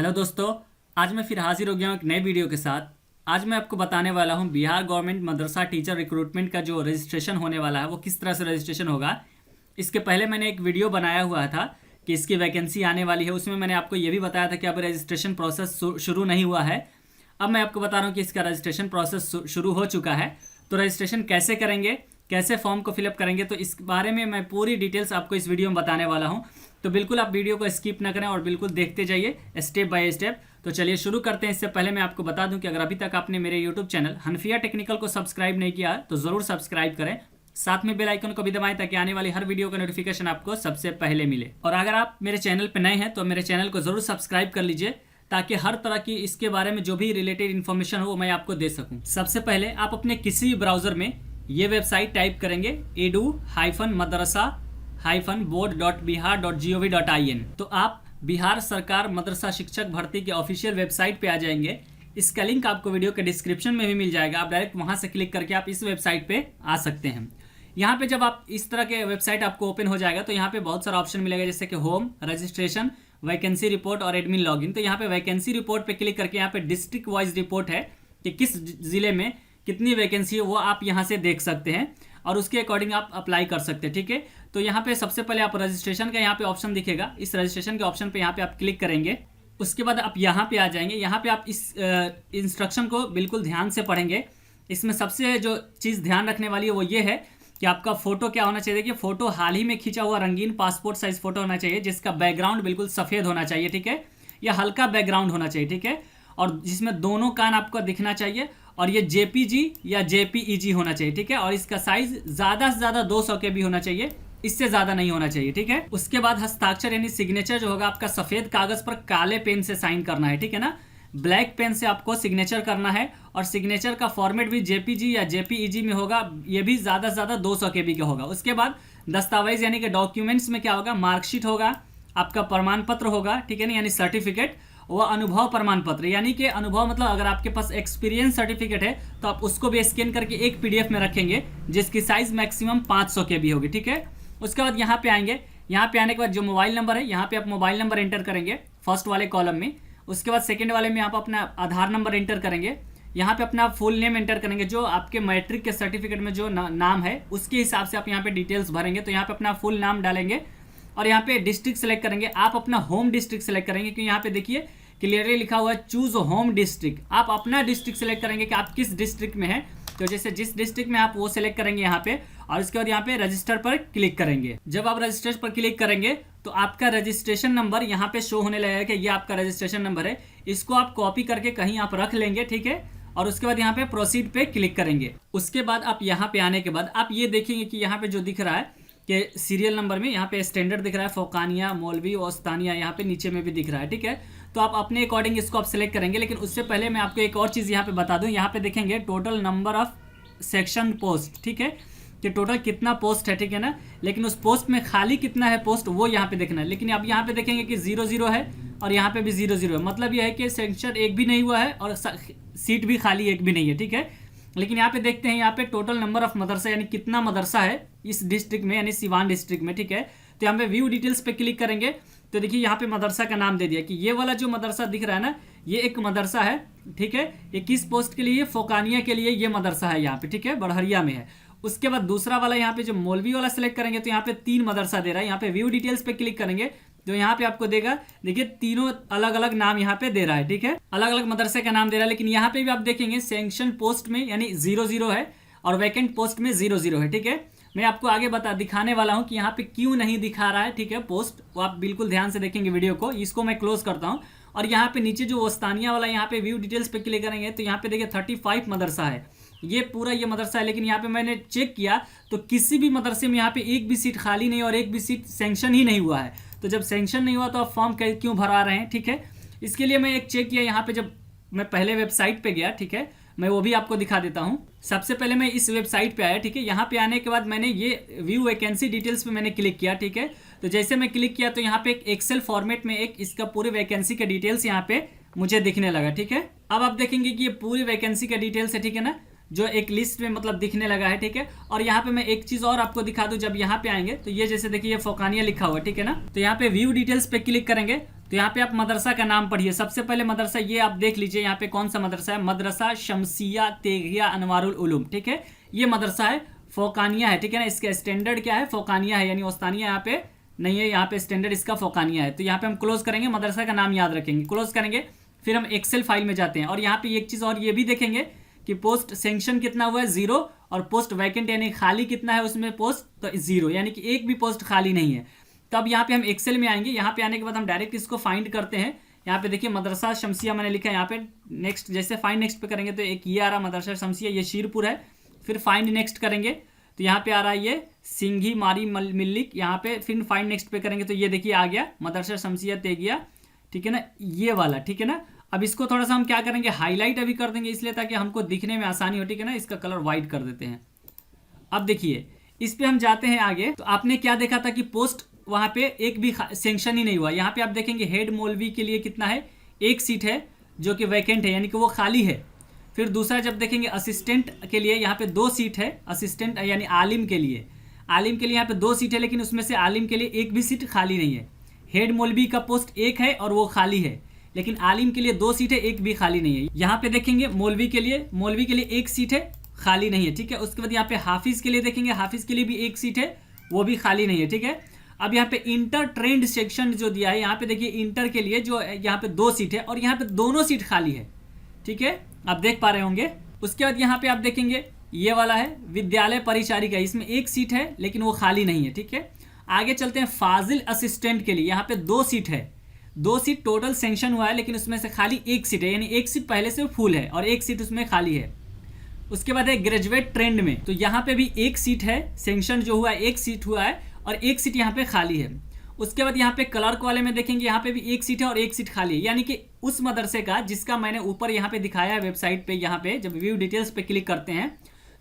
Hello दोस्तों, आज मैं फिर हाजिर हो गया हूँ एक नए वीडियो के साथ। आज मैं आपको बताने वाला हूँ बिहार गवर्नमेंट मदरसा टीचर रिक्रूटमेंट का जो रजिस्ट्रेशन होने वाला है वो किस तरह से रजिस्ट्रेशन होगा। इसके पहले मैंने एक वीडियो बनाया हुआ था कि इसकी वैकेंसी आने वाली है। उसमें मैंने आपको ये भी बताया था कि अब रजिस्ट्रेशन प्रोसेस शुरू नहीं हुआ है। अब मैं आपको बता रहा हूँ कि इसका रजिस्ट्रेशन प्रोसेस शुरू हो चुका है। तो रजिस्ट्रेशन कैसे करेंगे, कैसे फॉर्म को फिलअप करेंगे, तो इस बारे में मैं पूरी डिटेल्स आपको इस वीडियो में बताने वाला हूँ। तो बिल्कुल आप वीडियो को स्किप ना करें और बिल्कुल देखते जाइए स्टेप बाय स्टेप। तो चलिए शुरू करते हैं। इससे पहले मैं आपको बता दूं कि अगर अभी तक आपने मेरे यूट्यूब चैनल हनफिया टेक्निकल को सब्सक्राइब नहीं किया तो ज़रूर सब्सक्राइब करें, साथ में बेल आइकन को भी दबाएं ताकि आने वाली हर वीडियो का नोटिफिकेशन आपको सबसे पहले मिले। और अगर आप मेरे चैनल पर नए हैं तो मेरे चैनल को ज़रूर सब्सक्राइब कर लीजिए ताकि हर तरह की इसके बारे में जो भी रिलेटेड इन्फॉर्मेशन हो वो मैं आपको दे सकूँ। सबसे पहले आप अपने किसी भी ब्राउज़र में ये वेबसाइट टाइप करेंगे edu-madrasa-board.bihar.gov.in। तो आप बिहार सरकार मदरसा शिक्षक भर्ती के ऑफिशियल वेबसाइट पे आ जाएंगे। इसका लिंक आपको वीडियो के डिस्क्रिप्शन में भी मिल जाएगा। आप डायरेक्ट वहां से क्लिक करके आप इस वेबसाइट पे आ सकते हैं। यहाँ पे जब आप इस तरह के वेबसाइट आपको ओपन हो जाएगा तो यहाँ पे बहुत सारा ऑप्शन मिलेगा, जैसे कि होम, रजिस्ट्रेशन, वैकेंसी रिपोर्ट और एडमिन लॉगिन। तो यहाँ पे वैकेंसी रिपोर्ट पे क्लिक करके यहाँ पे डिस्ट्रिक्ट वाइज रिपोर्ट है कि किस जिले में कितनी वैकेंसी है वो आप यहाँ से देख सकते हैं और उसके अकॉर्डिंग आप अप्लाई कर सकते हैं। ठीक है, तो यहाँ पे सबसे पहले आप रजिस्ट्रेशन का यहाँ पे ऑप्शन दिखेगा, इस रजिस्ट्रेशन के ऑप्शन पे यहाँ पे आप क्लिक करेंगे। उसके बाद आप यहाँ पे आ जाएंगे। यहाँ पे आप इस इंस्ट्रक्शन को बिल्कुल ध्यान से पढ़ेंगे। इसमें सबसे जो चीज़ ध्यान रखने वाली है वो ये है कि आपका फोटो क्या होना चाहिए। कि फोटो हाल ही में खींचा हुआ रंगीन पासपोर्ट साइज फोटो होना चाहिए जिसका बैकग्राउंड बिल्कुल सफ़ेद होना चाहिए। ठीक है, या हल्का बैकग्राउंड होना चाहिए। ठीक है, और जिसमें दोनों कान आपको दिखना चाहिए और ये जेपीजी या जेपीईजी होना चाहिए। ठीक है, और इसका साइज ज़्यादा से ज़्यादा 200 के भी होना चाहिए, इससे ज़्यादा नहीं होना चाहिए। ठीक है, उसके बाद हस्ताक्षर यानी सिग्नेचर जो होगा आपका सफ़ेद कागज़ पर काले पेन से साइन करना है। ठीक है ना, ब्लैक पेन से आपको सिग्नेचर करना है और सिग्नेचर का फॉर्मेट भी जेपीजी या जेपीईजी में होगा, ये भी ज़्यादा से ज़्यादा 200 के बी का होगा। उसके बाद दस्तावेज यानी कि डॉक्यूमेंट्स में क्या होगा, मार्कशीट होगा, आपका प्रमाण पत्र होगा। ठीक है ना, यानी सर्टिफिकेट, वह अनुभव प्रमाण पत्र, यानी कि अनुभव मतलब अगर आपके पास एक्सपीरियंस सर्टिफिकेट है तो आप उसको भी स्कैन करके एक पीडीएफ में रखेंगे जिसकी साइज मैक्सिमम 500 के बी होगी। ठीक है, उसके बाद यहाँ पे आएंगे। यहाँ पे आने के बाद जो मोबाइल नंबर है यहाँ पे आप मोबाइल नंबर एंटर करेंगे फर्स्ट वाले कॉलम में। उसके बाद सेकंड वाले में आप अपना आधार नंबर एंटर करेंगे। यहाँ पे अपना फुल नेम एंटर करेंगे, जो आपके मैट्रिक के सर्टिफिकेट में जो नाम है उसके हिसाब से आप यहाँ पे डिटेल्स भरेंगे। तो यहाँ पे अपना फुल नाम डालेंगे और यहाँ पे डिस्ट्रिक्ट सेलेक्ट करेंगे। आप अपना होम डिस्ट्रिक्ट सेलेक्ट करेंगे क्योंकि यहाँ पे देखिए क्लियरली लिखा हुआ है चूज होम डिस्ट्रिक्ट। आप अपना डिस्ट्रिक्ट सेलेक्ट करेंगे कि आप किस डिस्ट्रिक्ट में हैं। तो जैसे जिस डिस्ट्रिक्ट में आप वो सेलेक्ट करेंगे यहाँ पे, और इसके बाद यहाँ पे रजिस्टर पर क्लिक करेंगे। जब आप रजिस्टर पर क्लिक करेंगे तो आपका रजिस्ट्रेशन नंबर यहाँ पे शो होने लगेगा कि ये आपका रजिस्ट्रेशन नंबर है। इसको आप कॉपी करके कहीं आप रख लेंगे। ठीक है, और उसके बाद यहाँ पे प्रोसीड पे क्लिक करेंगे। उसके बाद आप यहाँ पे आने के बाद आप ये देखेंगे कि यहाँ पे जो दिख रहा है कि सीरियल नंबर में यहाँ पे स्टैंडर्ड दिख रहा है, फोकानिया, मौलवी, ओस्तानिया, यहाँ पे नीचे में भी दिख रहा है। ठीक है, तो आप अपने अकॉर्डिंग इसको आप सेलेक्ट करेंगे। लेकिन उससे पहले मैं आपको एक और चीज़ यहाँ पे बता दूँ। यहाँ पे देखेंगे total number of section post. ठीक है, कि टोटल कितना पोस्ट है। ठीक है ना, लेकिन उस पोस्ट में खाली कितना है पोस्ट वो यहाँ पे देखना है। लेकिन अब यहाँ पे देखेंगे कि 00 है और यहाँ पे भी 00 है। मतलब यह है कि सेक्शन एक भी नहीं हुआ है और सीट भी खाली एक भी नहीं है। ठीक है, लेकिन यहाँ पे देखते हैं यहाँ पे टोटल नंबर ऑफ मदरसा यानी कितना मदरसा है इस डिस्ट्रिक्ट में, यानी सिवान डिस्ट्रिक्ट में। ठीक है, तो यहाँ पे व्यू डिटेल्स पे क्लिक करेंगे तो देखिए यहाँ पे मदरसा का नाम दे दिया कि ये वाला जो मदरसा दिख रहा है ना ये एक मदरसा है। ठीक है, ये किस पोस्ट के लिए, फोकानिया के लिए ये मदरसा है यहाँ पे। ठीक है, बड़हरिया में है। उसके बाद दूसरा वाला यहाँ पे जो मौलवी वाला सेलेक्ट करेंगे तो यहाँ पे 3 मदरसा दे रहा है। यहाँ पे व्यू डिटेल्स पे क्लिक करेंगे तो यहाँ पे आपको देगा, देखिए तीनों अलग अलग नाम यहाँ पे दे रहा है। ठीक है, अलग अलग मदरसे का नाम दे रहा है। लेकिन यहाँ पे भी आप देखेंगे सैंक्शन पोस्ट में यानी 00 है और वैकेंट पोस्ट में 00 है। ठीक है, मैं आपको आगे दिखाने वाला हूँ कि यहाँ पे क्यों नहीं दिखा रहा है। ठीक है, पोस्ट वो आप बिल्कुल ध्यान से देखेंगे वीडियो को। इसको मैं क्लोज करता हूँ और यहाँ पे नीचे जो ओस्तानिया वाला यहाँ पे व्यू डिटेल्स पे क्लिक करेंगे तो यहाँ पे देखिए 35 मदरसा है, ये पूरा ये मदरसा है। लेकिन यहाँ पे मैंने चेक किया तो किसी भी मदरसे में यहाँ पे एक भी सीट खाली नहीं और एक भी सीट सेंक्शन ही नहीं हुआ है। तो जब सेंक्शन नहीं हुआ तो आप फॉर्म क्यों भरा रहे हैं। ठीक है, इसके लिए मैं एक चेक किया यहाँ पे, जब मैं पहले वेबसाइट पे गया। ठीक है, मैं वो भी आपको दिखा देता हूँ। सबसे पहले मैं इस वेबसाइट पे आया। ठीक है, यहाँ पे आने के बाद मैंने ये व्यू वैकेंसी डिटेल्स पे मैंने क्लिक किया। ठीक है, तो जैसे मैं क्लिक किया तो यहाँ पे एक एक्सेल फॉर्मेट में एक इसका पूरे वैकेंसी का डिटेल्स यहाँ पे मुझे दिखने लगा। ठीक है, अब आप देखेंगे कि ये पूरी वैकेंसी का डिटेल्स है। ठीक है ना, जो एक लिस्ट में मतलब दिखने लगा है। ठीक है, और यहाँ पे मैं एक चीज़ और आपको दिखा दूँ। जब यहाँ पे आएंगे तो ये जैसे देखिए ये फोकानिया लिखा हुआ है। ठीक है ना, तो यहाँ पे व्यू डिटेल्स पे क्लिक करेंगे तो यहाँ पे आप मदरसा का नाम पढ़िए। सबसे पहले मदरसा ये आप देख लीजिए यहाँ पे कौन सा मदरसा है, मदरसा शमसिया तेगिया अनवारुल उलूम, ठीक है। ये मदरसा है, फोकानिया है, ठीक है ना। इसका स्टैंडर्ड क्या है, फोकानिया है, यानी ओस्तानिया यहाँ पे नहीं है, यहाँ पे स्टैंडर्ड इसका फोकानिया है। तो यहाँ पे हम क्लोज करेंगे, मदरसा का नाम याद रखेंगे, क्लोज करेंगे। फिर हम एक्सेल फाइल में जाते हैं और यहाँ पे एक चीज़ और ये भी देखेंगे कि पोस्ट सेंक्शन कितना हुआ है 0 और पोस्ट वैकेंट यानी खाली कितना है उसमें पोस्ट, तो 0, यानी कि एक भी पोस्ट खाली नहीं है। तो अब यहाँ पे हम एक्सेल में आएंगे, यहाँ पे आने के बाद हम डायरेक्ट इसको फाइंड करते हैं। यहाँ पे देखिए मदरसा शमसिया मैंने लिखा है, यहाँ पे नेक्स्ट जैसे फाइंड नेक्स्ट पे करेंगे तो एक ये आ रहा मदरसा शमसिया, ये शीरपुर है। फिर फाइंड नेक्स्ट करेंगे तो यहाँ पे आ रहा है ये सिंघी मारी मिल्लिक, यहाँ पे फिर फाइंड नेक्स्ट पे करेंगे तो ये देखिए आ गया मदरसा शमसिया तेगिया, ठीक है ना, ये वाला, ठीक है ना। अब इसको थोड़ा सा हम क्या करेंगे, हाईलाइट अभी कर देंगे, इसलिए ताकि हमको दिखने में आसानी हो, ठीक है ना। इसका कलर वाइट कर देते हैं। अब देखिए इस पे हम जाते हैं आगे, तो आपने क्या देखा था कि पोस्ट वहां पे एक भी सेंक्शन ही नहीं हुआ। यहाँ पे आप देखेंगे हेड मौलवी के लिए कितना है, 1 सीट है जो कि वैकेंट है, यानी कि वो खाली है। फिर दूसरा जब देखेंगे असिस्टेंट के लिए यहाँ पे 2 सीट है, असिस्टेंट यानी आलिम के लिए, यहाँ पे 2 सीट है, लेकिन उसमें से आलिम के लिए एक भी सीट खाली नहीं है। हेड मौलवी का पोस्ट 1 है और वो खाली है, लेकिन आलिम के लिए 2 सीट है, एक भी खाली नहीं है। यहाँ पे देखेंगे मौलवी के लिए 1 सीट है, खाली नहीं है, ठीक है। उसके बाद यहाँ पे हाफिज के लिए देखेंगे, हाफिज के लिए भी 1 सीट है, वो भी खाली नहीं है, ठीक है। अब यहाँ पे इंटर ट्रेंड सेक्शन जो दिया है, यहाँ पे देखिए इंटर के लिए जो यहाँ पे 2 सीट है और यहाँ पे दोनों सीट खाली है, ठीक है, आप देख पा रहे होंगे। उसके बाद यहाँ पे आप देखेंगे ये वाला है विद्यालय परिचारिका, इसमें 1 सीट है लेकिन वो खाली नहीं है, ठीक है। आगे चलते हैं फाजिल असिस्टेंट के लिए, यहाँ पे 2 सीट है, 2 सीट टोटल सेंक्शन हुआ है, लेकिन उसमें से खाली 1 सीट है, यानी 1 सीट पहले से फुल है और 1 सीट उसमें खाली है। उसके बाद है ग्रेजुएट ट्रेंड में, तो यहाँ पे भी 1 सीट है, सेंक्शन जो हुआ है 1 सीट हुआ है और 1 सीट यहाँ पे खाली है। उसके बाद यहाँ पे क्लर्क वाले में देखेंगे, यहाँ पे भी 1 सीट है और 1 सीट खाली है, यानी कि उस मदरसे का जिसका मैंने ऊपर यहाँ पे दिखाया है वेबसाइट पे, यहाँ पे जब व्यू डिटेल्स पे क्लिक करते हैं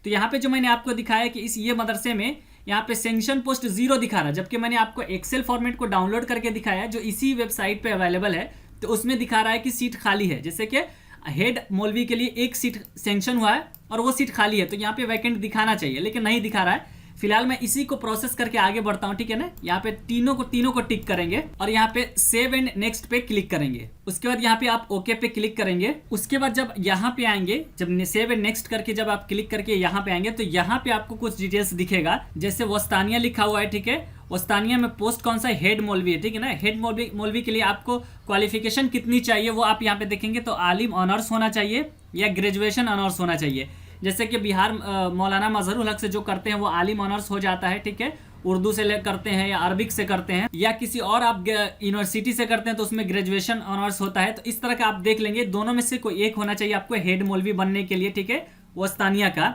तो यहाँ पे जो मैंने आपको दिखाया कि ये मदरसे में यहाँ पे सेंक्शन पोस्ट 0 दिखा रहा है, जबकि मैंने आपको एक्सेल फॉर्मेट को डाउनलोड करके दिखाया जो इसी वेबसाइट पे अवेलेबल है, तो उसमें दिखा रहा है कि सीट खाली है। जैसे कि हेड मौलवी के लिए 1 सीट सेंक्शन हुआ है और वो सीट खाली है, तो यहाँ पे वैकेंट दिखाना चाहिए, लेकिन नहीं दिखा रहा है। फिलहाल मैं इसी को प्रोसेस करके आगे बढ़ता हूँ, ठीक है ना। यहाँ पे तीनों को टिक करेंगे और यहाँ पे सेव एंड नेक्स्ट पे क्लिक करेंगे। उसके बाद यहाँ पे आप ओके पे क्लिक करेंगे। उसके बाद जब यहाँ पे आएंगे, जब सेव एंड नेक्स्ट करके जब आप क्लिक करके यहाँ पे आएंगे तो यहाँ पे आपको कुछ डिटेल्स दिखेगा, जैसे वस्तानिया लिखा हुआ है, ठीक है। वस्तानिया में पोस्ट कौन सा है, हेड मौलवी है, ठीक है ना। हेड मौलवी के लिए आपको क्वालिफिकेशन कितनी चाहिए वो आप यहाँ पे देखेंगे, तो आलिम ऑनर्स होना चाहिए या ग्रेजुएशन ऑनर्स होना चाहिए। जैसे कि बिहार मौलाना मजहरुल हक से जो करते हैं वो आलिम ऑनर्स हो जाता है, ठीक है। उर्दू से करते हैं या अरबिक से करते हैं या किसी और आप यूनिवर्सिटी से करते हैं तो उसमें ग्रेजुएशन ऑनर्स होता है। तो इस तरह का आप देख लेंगे, दोनों में से कोई एक होना चाहिए आपको हेड मौलवी बनने के लिए, ठीक है, वस्तानिया का,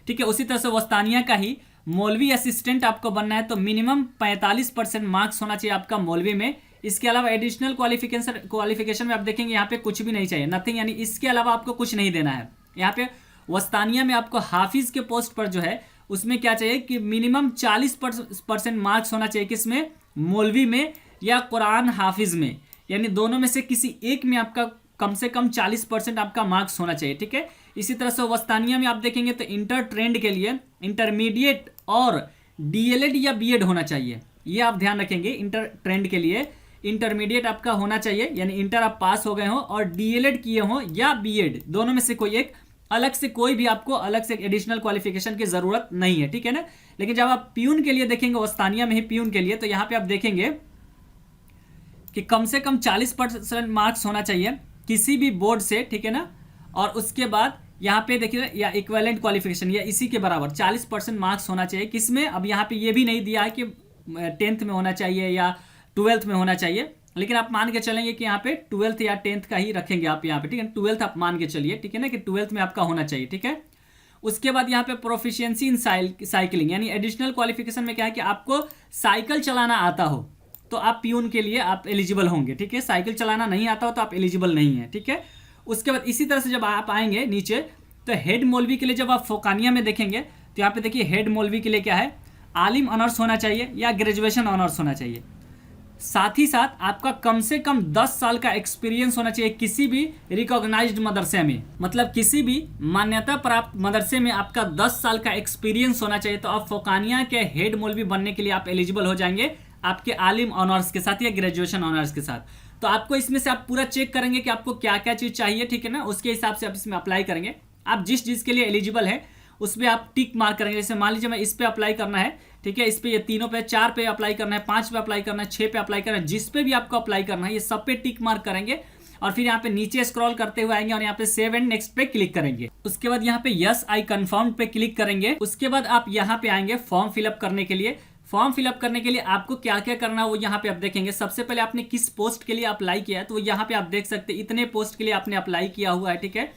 ठीक है। उसी तरह से वस्तानिया का ही मौलवी असिस्टेंट आपको बनना है तो मिनिमम 45% मार्क्स होना चाहिए आपका मौलवी में। इसके अलावा एडिशनल क्वालिफिकेशन में आप देखेंगे यहाँ पे कुछ भी नहीं चाहिए, नथिंग, यानी इसके अलावा आपको कुछ नहीं देना है। यहाँ पे वस्तानिया में आपको हाफिज के पोस्ट पर जो है उसमें क्या चाहिए कि मिनिमम 40% मार्क्स होना चाहिए, किसमें, मौलवी में या कुरान हाफिज में, यानी दोनों में से किसी एक में आपका कम से कम 40% आपका मार्क्स होना चाहिए, ठीक है। इसी तरह से वस्तानिया में आप देखेंगे तो इंटर ट्रेंड के लिए इंटरमीडिएट और डीएलएड या बीएड होना चाहिए, ये आप ध्यान रखेंगे। इंटर ट्रेंड के लिए इंटरमीडिएट आपका होना चाहिए, यानी इंटर आप पास हो गए हो और डीएलएड किए हो या बीएड, दोनों में से कोई एक, अलग से कोई भी आपको अलग से एडिशनल क्वालिफिकेशन की जरूरत नहीं है, ठीक है ना। लेकिन जब आप प्यून के लिए देखेंगे, वस्तानिया में ही प्यून के लिए, तो यहाँ पे आप देखेंगे कि कम से कम 40% मार्क्स होना चाहिए किसी भी बोर्ड से, ठीक है ना। और उसके बाद यहाँ पे देखिए या इक्विवेलेंट क्वालिफिकेशन या इसी के बराबर 40% मार्क्स होना चाहिए, किसमें, अब यहाँ पे ये भी नहीं दिया है कि 10th में होना चाहिए या 12th में होना चाहिए, लेकिन आप मान के चलेंगे कि यहाँ पे 12th या 10th का ही रखेंगे आप यहाँ पे, ठीक है। 12th आप मान के चलिए, ठीक है ना, कि 12th में आपका होना चाहिए, ठीक है। उसके बाद यहाँ पे प्रोफिशिएंसी इन साइकिलिंग, यानी एडिशनल क्वालिफिकेशन में क्या है कि आपको साइकिल चलाना आता हो तो आप प्यून के लिए आप एलिजिबल होंगे, ठीक है। साइकिल चलाना नहीं आता हो तो आप एलिजिबल नहीं है, ठीक है। उसके बाद इसी तरह से जब आप आएंगे नीचे तो हेड मौलवी के लिए जब आप फोकानिया में देखेंगे तो यहाँ पे देखिए हेड मौलवी के लिए क्या है, आलिम ऑनर्स होना चाहिए या ग्रेजुएशन ऑनर्स होना चाहिए। साथ ही साथ आपका कम से कम 10 साल का एक्सपीरियंस होना चाहिए किसी भी रिकॉग्नाइज्ड मदरसे में, मतलब किसी भी मान्यता प्राप्त मदरसे में आपका 10 साल का एक्सपीरियंस होना चाहिए। तो आप फोकानिया के हेड मौलवी बनने के लिए आप एलिजिबल हो जाएंगे आपके आलिम ऑनर्स के साथ या ग्रेजुएशन ऑनर्स के साथ। तो आपको इसमें से आप पूरा चेक करेंगे कि आपको क्या क्या चीज़ चाहिए, ठीक है ना, उसके हिसाब से आप इसमें अप्लाई करेंगे। आप जिस चीज़ के लिए एलिजिबल है उसमें आप टिक मार्क करेंगे। जैसे मान लीजिए मैं इस पे अप्लाई करना है, ठीक है, इस पे, ये तीनों पे, 4 पे अप्लाई करना है, 5 पे अप्लाई करना है, 6 पे अप्लाई करना है, जिस पे भी आपको अप्लाई करना है ये सब पे टिक मार्क करेंगे और फिर यहाँ पे नीचे स्क्रॉल करते हुए आएंगे और यहाँ पे सेव एंड नेक्स्ट पे क्लिक करेंगे। उसके बाद यहाँ पे यस आई कंफर्म पे क्लिक करेंगे। उसके बाद आप यहाँ पे आएंगे फॉर्म फिलअप करने के लिए। फॉर्म फिलअप करने के लिए आपको क्या क्या करना है वो यहाँ पे आप देखेंगे। सबसे पहले आपने किस पोस्ट के लिए अप्लाई किया है, तो यहाँ पे आप देख सकते हैं इतने पोस्ट के लिए आपने अप्लाई किया हुआ है, ठीक है।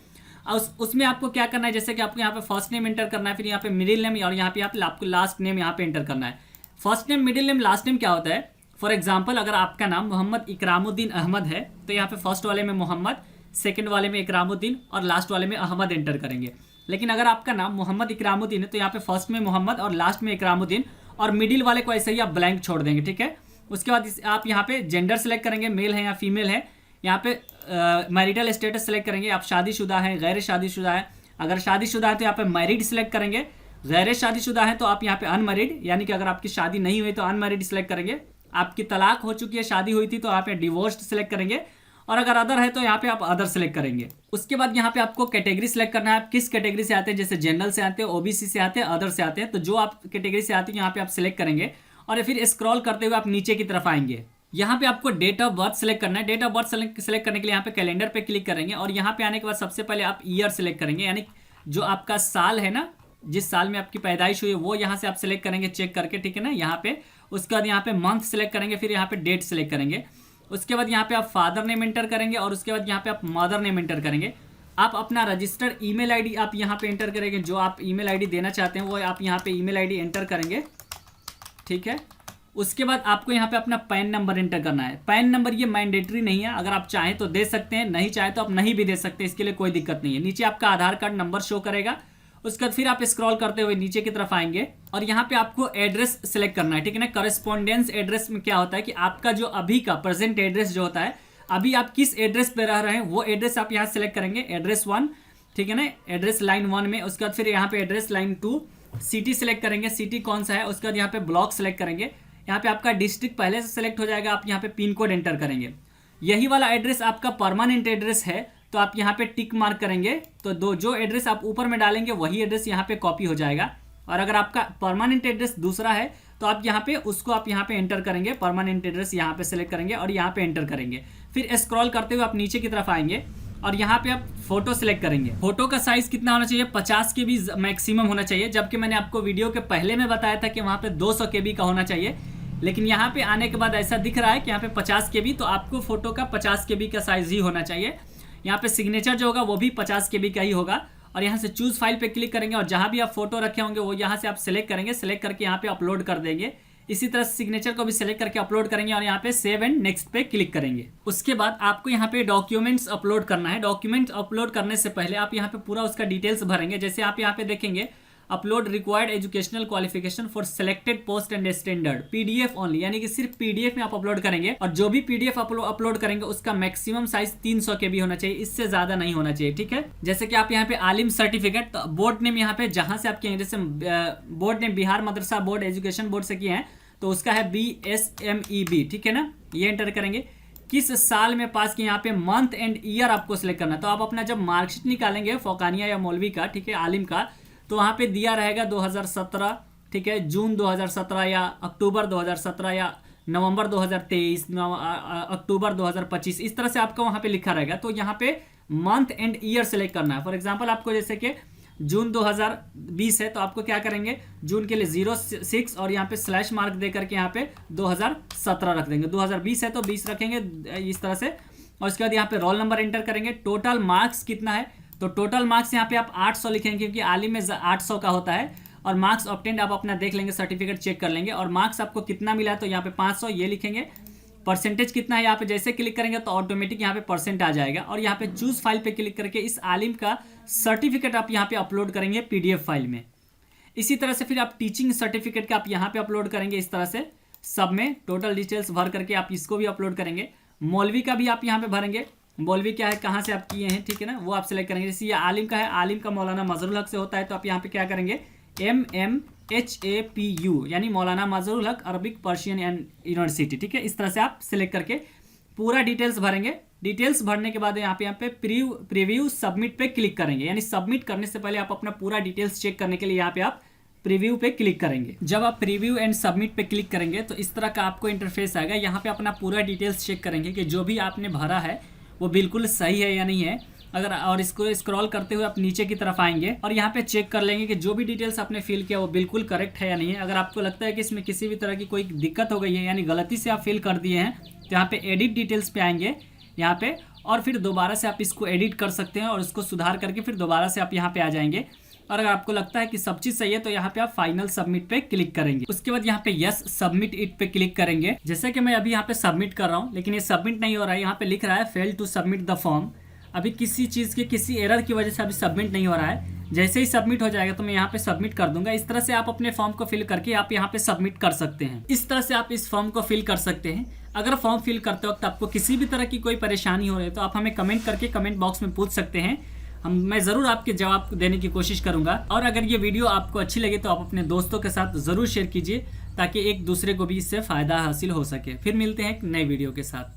उसमें आपको क्या करना है, जैसे कि आपको यहाँ पे फर्स्ट नेम एंटर करना है, फिर यहाँ पे मिडिल नेम और यहाँ पे आपको लास्ट नेम यहाँ पे एंटर करना है। First name, middle name, last name क्या होता है। फॉर एग्जाम्पल अगर आपका नाम मोहम्मद इकरामुद्दीन अहमद है तो यहाँ पे फर्स्ट वाले में मोहम्मद, सेकंड वाले में इकरामुद्दीन और लास्ट वाले में अहमद एंटर करेंगे। लेकिन अगर आपका नाम मोहम्मद इकरामुद्दीन है तो यहाँ पे फर्स्ट में मोहम्मद और लास्ट में इकरामुद्दीन, और मिडिल वाले को ऐसे ही आप ब्लैंक छोड़ देंगे, ठीक है। उसके बाद आप यहाँ पे जेंडर सेलेक्ट करेंगे, मेल है या फीमेल है। यहाँ पे मैरिटल स्टेटस सेलेक्ट करेंगे, आप शादीशुदा हैं, गैर शादीशुदा है। अगर शादीशुदा है तो यहाँ पे मैरिड सेलेक्ट करेंगे, गैर शादीशुदा है तो आप यहाँ पे अनमैरिड, यानी कि अगर आपकी शादी नहीं हुई तो अनमैरिड सेलेक्ट करेंगे। आपकी तलाक हो चुकी है, शादी हुई थी तो यहाँ पे डिवोर्स्ड सेलेक्ट करेंगे, और अगर अदर है तो यहाँ पे आप अदर सेलेक्ट करेंगे। उसके बाद यहाँ पे आपको कैटेगरी सेलेक्ट करना है, आप किस कैटेगरी से आते हैं, जैसे जनरल से आते हैं, ओबीसी से आते हैं, अदर से आते हैं। तो जो आप कैटेगरी से आते हैं यहाँ पे आप सिलेक्ट करेंगे और फिर स्क्रॉल करते हुए आप नीचे की तरफ आएंगे। यहाँ पे आपको डेट ऑफ बर्थ सेलेक्ट करना है। डेट ऑफ बर्थ सेलेक्ट करने के लिए यहाँ पे कैलेंडर पे क्लिक करेंगे और यहाँ पे आने के बाद सबसे पहले आप ईयर सेलेक्ट करेंगे, यानी जो आपका साल है ना, जिस साल में आपकी पैदाइश हुई है वो यहाँ से आप सेलेक्ट करेंगे चेक करके, ठीक है ना, यहाँ पे। उसके बाद यहाँ पे मंथ सेलेक्ट करेंगे, फिर यहाँ पे डेट सेलेक्ट करेंगे। उसके बाद यहाँ पे आप फादर नेम एंटर करेंगे और उसके बाद यहाँ पे आप मदर नेम एंटर करेंगे। आप अपना रजिस्टर्ड ईमेल आईडी आप यहाँ पे एंटर करेंगे, जो आप ईमेल आईडी देना चाहते हैं वो आप यहाँ पे ईमेल आईडी एंटर करेंगे, ठीक है। उसके बाद आपको यहाँ पे अपना पैन नंबर एंटर करना है। पैन नंबर ये मैंडेटरी नहीं है, अगर आप चाहें तो दे सकते हैं, नहीं चाहे तो आप नहीं भी दे सकते, इसके लिए कोई दिक्कत नहीं है। नीचे आपका आधार कार्ड नंबर शो करेगा। उसके बाद फिर आप स्क्रॉल करते हुए नीचे की तरफ आएंगे और यहाँ पे आपको एड्रेस सेलेक्ट करना है, ठीक है ना। करस्पॉन्डेंस एड्रेस में क्या होता है कि आपका जो अभी का प्रेजेंट एड्रेस जो होता है, अभी आप किस एड्रेस पे रह रहे हैं वो एड्रेस आप यहाँ सेलेक्ट करेंगे, एड्रेस 1, ठीक है ना, एड्रेस लाइन 1 में। उसके बाद फिर यहाँ पे एड्रेस लाइन 2, सिटी सेलेक्ट करेंगे, सिटी कौन सा है। उसके बाद यहाँ पे ब्लॉक सेलेक्ट करेंगे, यहाँ पे आपका डिस्ट्रिक्ट पहले से सेलेक्ट हो जाएगा, आप यहाँ पे पिन कोड एंटर करेंगे। यही वाला एड्रेस आपका परमानेंट एड्रेस है तो आप यहाँ पे टिक मार्क करेंगे, तो जो एड्रेस आप ऊपर में डालेंगे वही एड्रेस यहाँ पे कॉपी हो जाएगा। और अगर आपका परमानेंट एड्रेस दूसरा है तो आप यहाँ पे उसको आप यहाँ पे एंटर करेंगे, परमानेंट एड्रेस यहाँ पे सेलेक्ट करेंगे और यहाँ पे एंटर करेंगे। फिर स्क्रॉल करते हुए आप नीचे की तरफ आएंगे और यहाँ पे आप फोटो सेलेक्ट करेंगे। फोटो का साइज कितना होना चाहिए, 50 KB मैक्सिमम होना चाहिए, जबकि मैंने आपको वीडियो के पहले में बताया था कि वहाँ पे 200 KB का होना चाहिए। लेकिन यहाँ पे आने के बाद ऐसा दिख रहा है कि यहाँ पे 50 KB, तो आपको फोटो का 50 KB का साइज ही होना चाहिए। यहाँ पे सिग्नेचर जो होगा वो भी 50 KB का ही होगा। और यहाँ से चूज फाइल पे क्लिक करेंगे और जहाँ भी आप फोटो रखे होंगे वो यहाँ से आप सेलेक्ट करेंगे, सेलेक्ट करके यहाँ पे अपलोड कर देंगे। इसी तरह सिग्नेचर को भी सेलेक्ट करके अपलोड करेंगे और यहाँ पे सेव एंड नेक्स्ट पे क्लिक करेंगे। उसके बाद आपको यहाँ पे डॉक्यूमेंट्स अपलोड करना है। डॉक्यूमेंट अपलोड करने से पहले आप यहाँ पे पूरा उसका डिटेल्स भरेंगे। जैसे आप यहाँ पे देखेंगे upload required educational qualification for selected post and standard, PDF only, यानी कि सिर्फ पीडीएफ में आप अपलोड करेंगे। और जो भी पीडीएफ अपलोड करेंगे उसका मैक्सिमम साइज 300 KB होना चाहिए, इससे ज्यादा नहीं होना चाहिए, ठीक है। जैसे कि आप यहाँ पे आलिम सर्टिफिकेट, तो बोर्ड नेम यहाँ पे जहां से आप किए हैं, जैसे बोर्ड नेम बिहार मदरसा बोर्ड एजुकेशन बोर्ड से किए हैं तो उसका है BSMEB, ठीक है ना, ये एंटर करेंगे। किस साल में पास किए, यहाँ पे मंथ एंड ईयर आपको सिलेक्ट करना है। तो आप अपना जब मार्कशीट निकालेंगे फौकानिया या मौलवी का, ठीक है, आलिम का, तो वहाँ पे दिया रहेगा 2017, ठीक है, जून 2017 या अक्टूबर 2017 या नवंबर 2023, अक्टूबर 2025, इस तरह से आपका वहाँ पे लिखा रहेगा। तो यहाँ पे मंथ एंड ईयर सेलेक्ट करना है। फॉर एग्जांपल आपको जैसे कि जून 2020 है तो आपको क्या करेंगे, जून के लिए 06 और यहाँ पे स्लैश मार्क दे करके यहाँ पे 2017 रख देंगे। 2020 है तो 20 रखेंगे इस तरह से। और उसके बाद यहाँ पे रोल नंबर एंटर करेंगे। टोटल मार्क्स कितना है, तो टोटल मार्क्स यहाँ पे आप 800 लिखेंगे क्योंकि आलिम में 800 का होता है। और मार्क्स ऑब्टेन्ड आप अपना देख लेंगे, सर्टिफिकेट चेक कर लेंगे। और मार्क्स आपको कितना मिला है तो यहाँ पे 500 ये लिखेंगे। परसेंटेज कितना है यहाँ पे जैसे क्लिक करेंगे तो ऑटोमेटिक यहाँ पे परसेंट आ जाएगा। और यहाँ पे चूज फाइल पे क्लिक करके इस आलिम का सर्टिफिकेट आप यहाँ पे अपलोड करेंगे PDF फाइल में। इसी तरह से फिर आप टीचिंग सर्टिफिकेट का आप यहाँ पे अपलोड करेंगे इस तरह से सब में टोटल डिटेल्स भर करके आप इसको भी अपलोड करेंगे। मौलवी का भी आप यहाँ पे भरेंगे, मौलवी क्या है, कहाँ से आप किए हैं, ठीक है ना, वो आप सेलेक्ट करेंगे। जैसे ये आलिम का है, आलिम का मौलाना मजरुल हक से होता है तो आप यहाँ पे क्या करेंगे MMHAPU, यानी मौलाना मजरुल हक अरबिक पर्शियन एंड यूनिवर्सिटी, ठीक है। इस तरह से आप सेलेक्ट करके पूरा डिटेल्स भरेंगे। डिटेल्स भरने के बाद यहाँ पे प्रीव्यू सबमिट पे क्लिक करेंगे, यानी सबमिट करने से पहले आप अपना पूरा डिटेल्स चेक करने के लिए यहाँ पे आप प्रीव्यू पे क्लिक करेंगे। जब आप प्रीव्यू एंड सबमिट पे क्लिक करेंगे तो इस तरह का आपको इंटरफेस आएगा। यहाँ पे अपना पूरा डिटेल्स चेक करेंगे कि जो भी आपने भरा है वो बिल्कुल सही है या नहीं है। अगर और इसको स्क्रॉल करते हुए आप नीचे की तरफ आएंगे और यहाँ पे चेक कर लेंगे कि जो भी डिटेल्स आपने फिल किया वो बिल्कुल करेक्ट है या नहीं है। अगर आपको लगता है कि इसमें किसी भी तरह की कोई दिक्कत हो गई है, यानी गलती से आप फिल कर दिए हैं, तो यहाँ पे एडिट डिटेल्स पे आएंगे यहाँ पे, और फिर दोबारा से आप इसको एडिट कर सकते हैं और इसको सुधार करके फिर दोबारा से आप यहाँ पे आ जाएंगे। और अगर आपको लगता है कि सब चीज़ सही है तो यहाँ पे आप फाइनल सबमिट पे क्लिक करेंगे। उसके बाद यहाँ पे यस सबमिट इट पे क्लिक करेंगे। जैसे कि मैं अभी यहाँ पे सबमिट कर रहा हूँ, लेकिन ये सबमिट नहीं हो रहा है। यहाँ पे लिख रहा है fail to submit the form. अभी किसी चीज़ के किसी एरर की वजह से अभी सबमिट नहीं हो रहा है। जैसे ही सबमिट हो जाएगा तो मैं यहाँ पे सबमिट कर दूंगा। इस तरह से आप अपने फॉर्म को फिल करके आप यहाँ पे सबमिट कर सकते हैं। इस तरह से आप इस फॉर्म को फिल कर सकते हैं। अगर फॉर्म फिल करते वक्त आपको किसी भी तरह की कोई परेशानी हो रही है तो आप हमें कमेंट करके कमेंट बॉक्स में पूछ सकते हैं। मैं ज़रूर आपके जवाब देने की कोशिश करूंगा। और अगर ये वीडियो आपको अच्छी लगे तो आप अपने दोस्तों के साथ ज़रूर शेयर कीजिए ताकि एक दूसरे को भी इससे फ़ायदा हासिल हो सके। फिर मिलते हैं एक नए वीडियो के साथ।